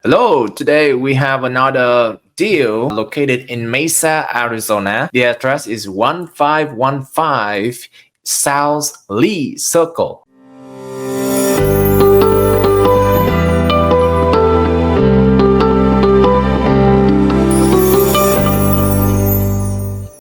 Hello, today we have another deal located in Mesa, Arizona. The address is 1515 South Lee Circle.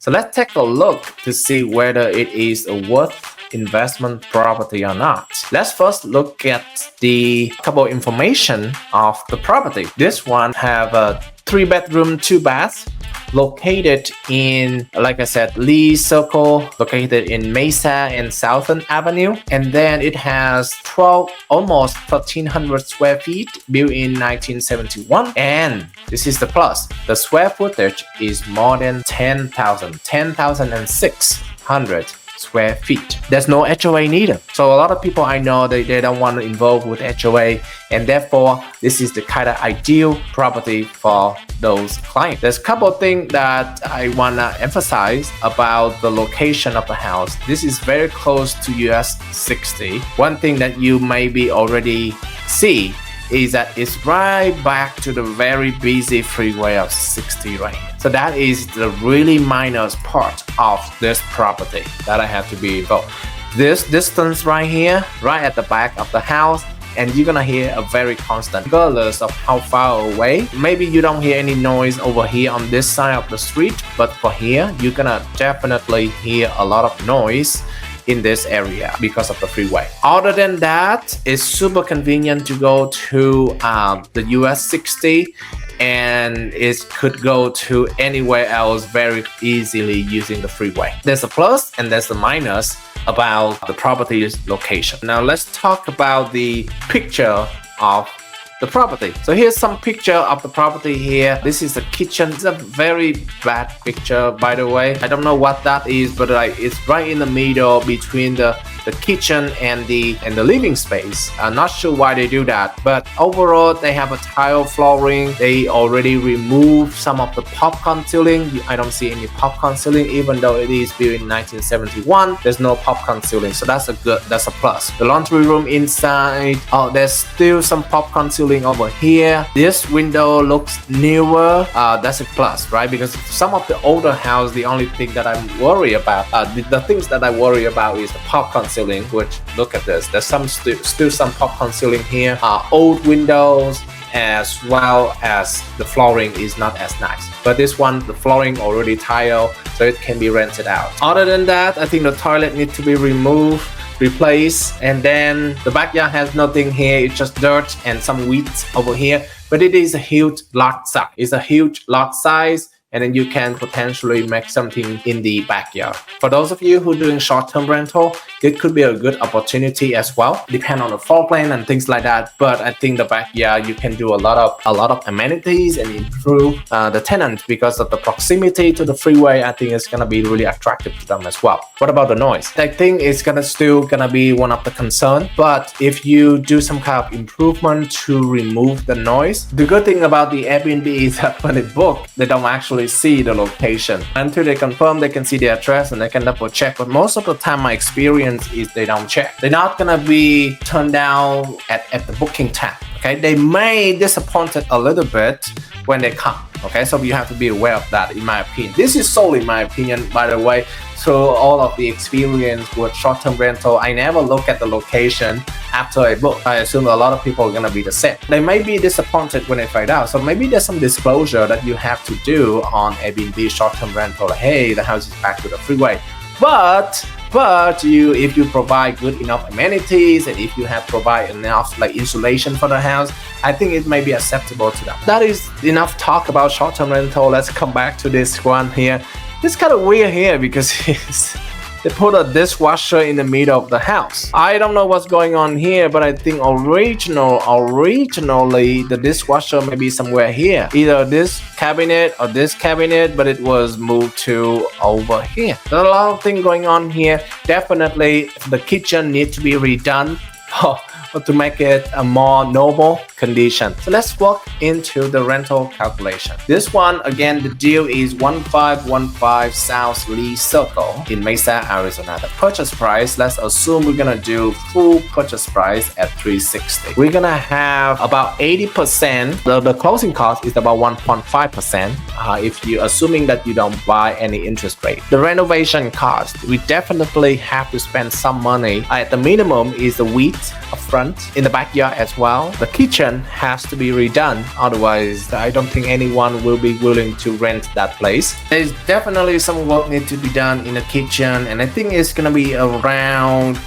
So let's take a look to see whether it is a worth investment property or not. Let's first look at the couple information of the property. This one have a 3-bedroom, 2-bath located in, like I said, Lee Circle, located in Mesa and Southern Avenue. And then it has 12, almost 1,300 square feet, built in 1971. And this is the plus. The square footage is more than 10,600 square feet. There's no HOA neither. So a lot of people I know they don't want to involve with HOA, and therefore this is the kind of ideal property for those clients. There's a couple of things that I want to emphasize about the location of the house. This is very close to US 60. One thing that you maybe already see is that it's right back to the very busy freeway of 60 right here. So that is the really minus part of this property that I have to be involved. This distance right here, right at the back of the house, and you're gonna hear a very constant, regardless of how far away. Maybe you don't hear any noise over here on this side of the street, but for here, you're gonna definitely hear a lot of noise in this area because of the freeway. Other than that, it's super convenient to go to the US 60, and it could go to anywhere else very easily using the freeway. There's a plus and there's a minus about the property's location. Now let's talk about the picture of the property. So here's some picture of the property here. This is the kitchen. It's a very bad picture, by the way. I don't know what that is, but it's right in the middle between the kitchen and the living space. I'm not sure why they do that, but overall they have a tile flooring. They already removed some of the popcorn ceiling. I don't see any popcorn ceiling, even though it is built in 1971. There's no popcorn ceiling, so that's a plus. The laundry room inside, there's still some popcorn ceiling over here. This window looks newer. That's a plus, right? Because some of the older house, the only thing that I'm worried about, the things that I worry about is the popcorn ceiling. Which, look at this, there's still some popcorn ceiling here. Old windows, as well as the flooring is not as nice. But this one, the flooring already tile, so it can be rented out. Other than that, I think the toilet needs to be replaced, and then the backyard has nothing here. It's just dirt and some weeds over here, but it is a huge lot size. It's a huge lot size, and then you can potentially make something in the backyard. For those of you who are doing short-term rental, it could be a good opportunity as well. Depend on the floor plan and things like that. But I think the backyard, you can do a lot of amenities and improve the tenant because of the proximity to the freeway. I think it's gonna be really attractive to them as well. What about the noise? I think it's still gonna be one of the concern. But if you do some kind of improvement to remove the noise, the good thing about the Airbnb is that when they book, they don't actually see the location. Until they confirm, they can see the address and they can double check. But most of the time, my experience is they don't check. They're not gonna be turned down at the booking tab. Okay, they may disappointed a little bit when they come. Okay, so you have to be aware of that, in my opinion. This is solely my opinion, by the way. So all of the experience with short-term rental, I never look at the location after I book. I assume a lot of people are gonna be the same. They may be disappointed when they find out. So maybe there's some disclosure that you have to do on Airbnb short-term rental. Hey, the house is back to the freeway. But if you provide good enough amenities, and if you have provide enough insulation for the house, I think it may be acceptable to them. That is enough talk about short-term rental. Let's come back to this one here. It's kind of weird here because they put a dishwasher in the middle of the house. I don't know what's going on here, but I think originally the dishwasher may be somewhere here. Either this cabinet or this cabinet, but it was moved to over here. There's a lot of things going on here. Definitely the kitchen needs to be redone. to make it a more noble condition. So let's walk into the rental calculation. This one, again, the deal is 1515 South Lee Circle in Mesa, Arizona. The purchase price, let's assume we're gonna do full purchase price at $360. We're gonna have about 80%. The closing cost is about 1.5%. If you're assuming that you don't buy any interest rate. The renovation cost, we definitely have to spend some money. At the minimum is the weeds up front, in the backyard as well. The kitchen has to be redone, otherwise I don't think anyone will be willing to rent that place. There's definitely some work need to be done in the kitchen, and I think it's gonna be around,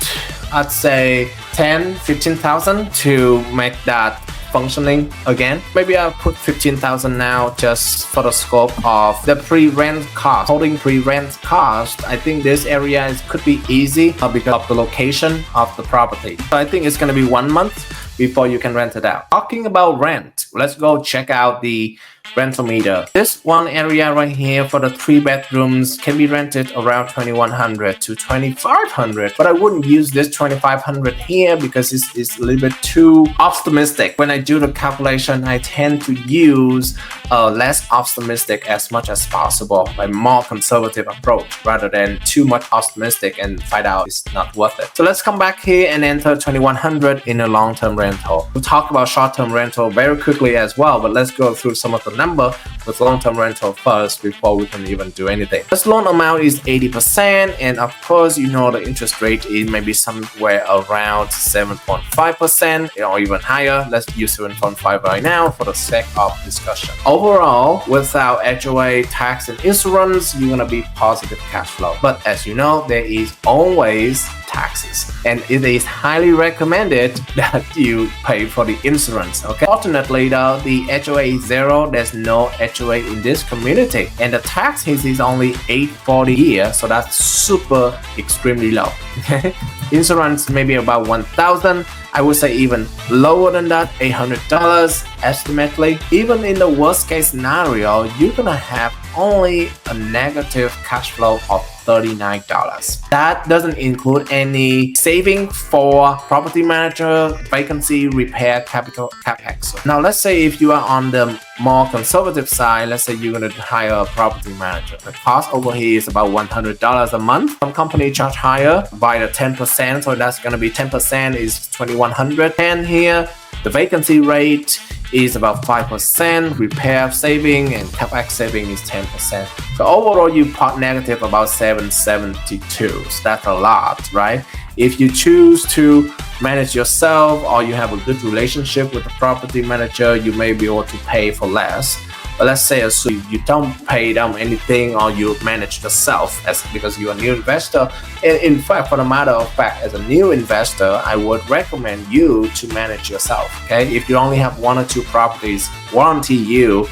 I'd say 10-15,000 to make that functioning again. Maybe I'll put 15,000 now just for the scope of the pre-rent cost. Holding pre-rent cost, I think this area could be easy because of the location of the property. So I think it's going to be 1 month before you can rent it out. Talking about rent, let's go check out the rental meter. This one area right here for the 3 bedrooms can be rented around 2,100 to 2,500, but I wouldn't use this 2,500 here because it's a little bit too optimistic. When I do the calculation, I tend to use a less optimistic as much as possible, a more conservative approach rather than too much optimistic and find out it's not worth it. So let's come back here and enter 2,100 in a long-term rental. We'll talk about short-term rental very quickly as well, but let's go through some of the number with long-term rental first before we can even do anything. This loan amount is 80%, and of course you know the interest rate is maybe somewhere around 7.5% or even higher. Let's use 7.5 right now for the sake of discussion. Overall, without HOA, tax and insurance, you're gonna be positive cash flow. But as you know, there is always taxes, and it is highly recommended that you pay for the insurance. Okay, fortunately though, the HOA is zero. There's no HOA in this community, and the tax is only $840 a year, so that's super extremely low. Okay, insurance maybe about $1,000. I would say even lower than that, $800 estimately. Even in the worst case scenario, you're gonna have only a negative cash flow of $39. That doesn't include any saving for property manager, vacancy, repair, capital, capex. Now let's say if you are on the more conservative side, let's say you're going to hire a property manager. The cost over here is about $100 a month. Some companies charge higher by the 10%, so that's going to be 10% is $2,100. And here the vacancy rate is about 5%, repair saving and capex saving is 10%. So overall you part negative about $772. So that's a lot, right? If you choose to manage yourself or you have a good relationship with the property manager, you may be able to pay for less. But let's say assume you don't pay them anything or you manage yourself because you're a new investor. And in fact, for the matter of fact, as a new investor, I would recommend you to manage yourself. Okay, if you only have 1 or 2 properties, warranty you.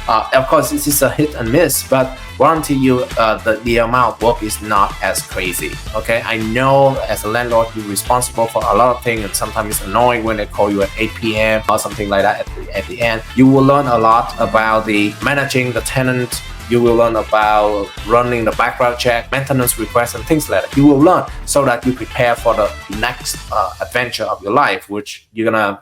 Of course, this is a hit and miss, but warranty you the amount of work is not as crazy. Okay, I know as a landlord you're responsible for a lot of things, and sometimes it's annoying when they call you at 8 p.m. or something like that at the end. You will learn a lot about the managing the tenant. You will learn about running the background check, maintenance requests, and things like that. You will learn so that you prepare for the next adventure of your life, which you're gonna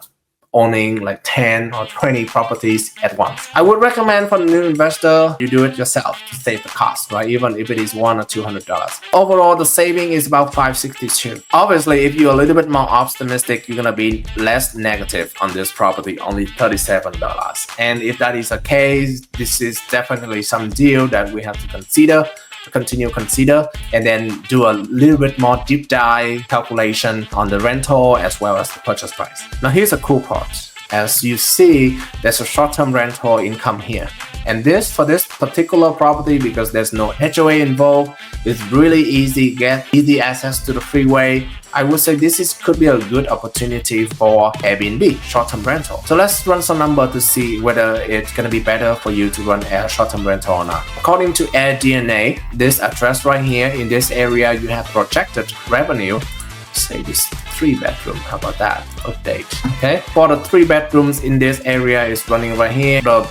owning like 10 or 20 properties at once. I would recommend for the new investor, you do it yourself to save the cost, right? Even if it is $100 or $200. Overall, the saving is about $562. Obviously, if you're a little bit more optimistic, you're gonna be less negative on this property, only $37. And if that is the case, this is definitely some deal that we have to consider. Consider and then do a little bit more deep dive calculation on the rental as well as the purchase price. Now here's a cool part. As you see, there's a short-term rental income here, and this for this particular property, because there's no HOA involved, it's really easy, get easy access to the freeway. I would say this could be a good opportunity for Airbnb, short-term rental. So let's run some number to see whether it's going to be better for you to run a short-term rental or not. According to AirDNA, this address right here in this area, you have projected revenue. Say this 3-bedroom, how about that? Update. Okay, for the 3 bedrooms in this area is running right here. The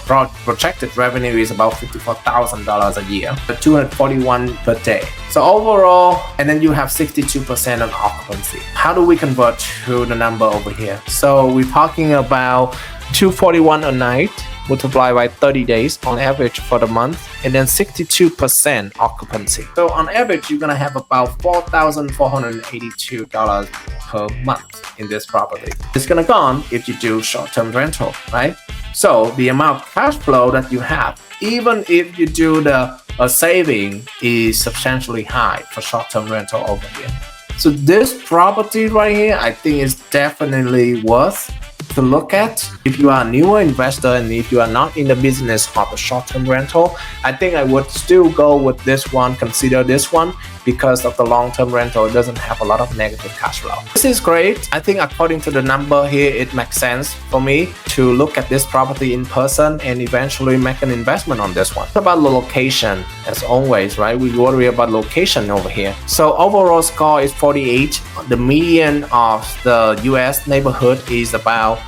projected revenue is about $54,000 a year, $241 per day. So overall, and then you have 62% on occupancy. How do we convert to the number over here? So we're talking about 241 a night multiplied by 30 days on average for the month, and then 62% occupancy. So on average, you're gonna have about $4,482 per month in this property. It's gonna go on if you do short-term rental, right? So the amount of cash flow that you have, even if you do the saving, is substantially high for short-term rental over here. So this property right here, I think is definitely worth to look at if you are a newer investor and if you are not in the business of a short-term rental. I think I would still go with this one, consider this one, because of the long-term rental. It doesn't have a lot of negative cash flow. This is great. I think according to the number here, it makes sense for me to look at this property in person and eventually make an investment on this one. It's about the location, as always, right? We worry about location over here. So overall score is 48. The median of the US neighborhood is about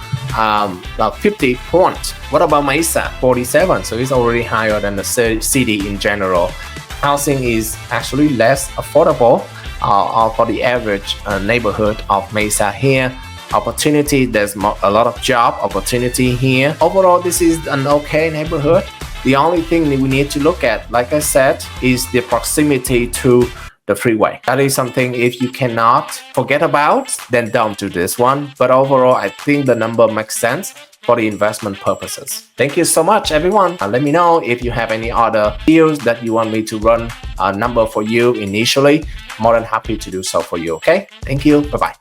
50 points. What about Mesa? 47. So it's already higher than the city in general. Housing is actually less affordable for the average neighborhood of Mesa here. Opportunity, there's a lot of job opportunity here. Overall, this is an okay neighborhood. The only thing that we need to look at, like I said, is the proximity to the freeway. That is something if you cannot forget about, then don't do this one. But overall, I think the number makes sense for the investment purposes. Thank you so much, everyone. Let me know if you have any other deals that you want me to run a number for you initially. More than happy to do so for you. Okay, thank you. Bye bye.